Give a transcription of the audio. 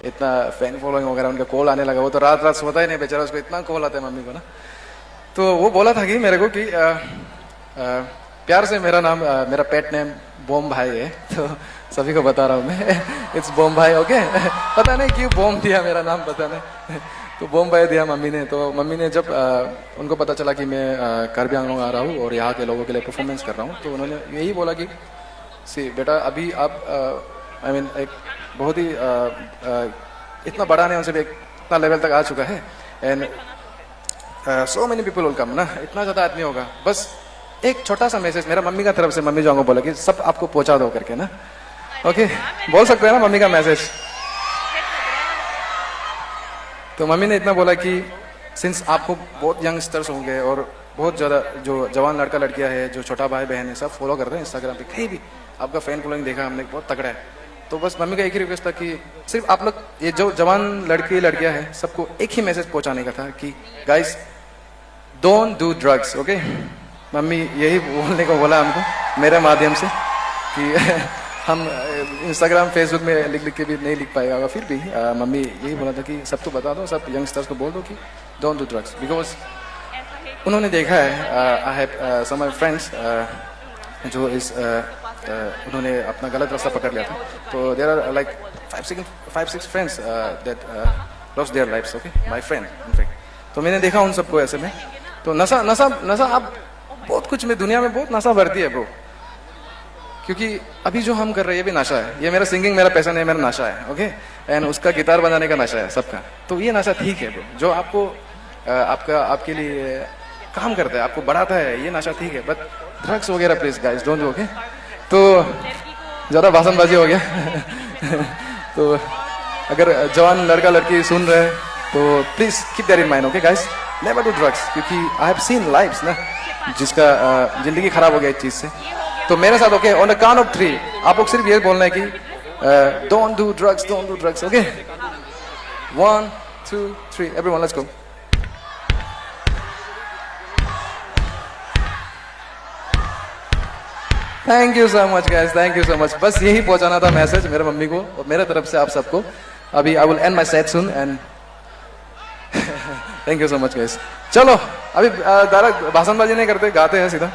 इतना fan following वगैरह उनका कॉल आने लगा। वो तो रात रात सोता ही नहीं बेचारा, उसको इतना कॉल आता है मम्मी को ना। तो वो बोला था कि मेरे को कि प्यार से मेरा नाम मेरा पेट नेम बॉम भाई है, तो सभी को बता रहा हूँ मैं इट्स बॉम भाई, ओके। पता नहीं क्यों बॉम दिया मेरा नाम, पता नहीं तो बॉम भाई दिया मम्मी ने। तो मम्मी ने जब उनको पता चला कि मैं कार्बी आंगलोंग आ रहा हूँ और यहाँ के लोगों के लिए परफॉर्मेंस कर रहा हूँ, तो उन्होंने यही बोला कि सी बेटा अभी आप आई मीन एक बहुत ही इतना बड़ा नहीं, उनसे भी इतना लेवल तक आ चुका है, and so many people will come ना, इतना ज़्यादा आदमी होगा। बस एक छोटा सा मैसेज मेरा मम्मी का तरफ से, मम्मी जो बोला कि सब आपको पहुंचा दो करके ना, ओके बोल सकते हैं ना मम्मी का मैसेज। तो मम्मी ने इतना बोला कि सिंस आपको बहुत यंगस्टर्स होंगे और बहुत ज़्यादा जो जवान लड़का लड़कियां है, जो छोटा भाई बहन है, सब फॉलो कर रहे हैं इंस्टाग्राम पे, कहीं भी आपका फैन फॉलोइंग देखा हमने बहुत तगड़ा है। तो बस मम्मी का एक ही रिक्वेस्ट था कि सिर्फ आप लोग ये जो जवान लड़के लड़कियां हैं सबको एक ही मैसेज पहुंचाने का था कि guys don't do drugs, okay. Mummy यही बोलने को बोला हमको मेरे माध्यम से कि हम इंस्टाग्राम फेसबुक में लिख लिख के भी नहीं लिख पाएगा, फिर भी मम्मी यही बोला था कि सबको बता दो, सब यंगस्टर्स को बोल दो कि डोंट डू ड्रग्स, बिकॉज उन्होंने देखा है I have some my friends जो इस उन्होंने अपना गलत रास्ता पकड़ लिया था। तो there are like 5-6 friends that lost their lives, okay, my friend in fact. तो मैंने देखा उन सबको ऐसे में। तो नशा नशा नशा आप बहुत कुछ में दुनिया में बहुत नशा भरती है ब्रो, क्योंकि अभी जो हम कर रहे हैं ये भी नशा है। ये मेरा सिंगिंग मेरा पैसा नहीं, मेरा नशा है, ओके, एंड उसका गिटार बजाने का नशा है सबका। तो ये नशा ठीक है ब्रो, जो आपको आपके लिए काम करता है, आपको बढ़ाता है, ये नशा ठीक है। बट ड्रग्स वगैरह please guys don't do, okay. तो ज़्यादा भाषणबाजी हो गया तो अगर जवान लड़का लड़की सुन रहे हैं तो please keep that in mind, okay guys, never do drugs, क्योंकि आई हैव सीन लाइव्स ना जिसका जिंदगी खराब हो गया इस चीज से। तो मेरे साथ, okay, on the count of 3 आप लोग सिर्फ ये बोलना है कि don't do drugs, don't do drugs, okay. 1 2 3 everyone let's go. Thank you so much guys, thank you so much. बस यही पहुंचाना था मैसेज मेरे मम्मी को और मेरे तरफ से आप सबको। अभी I will and my set soon and thank you so much guys. चलो अभी डायरेक्ट भाषणबाजी नहीं करते, गाते हैं सीधा।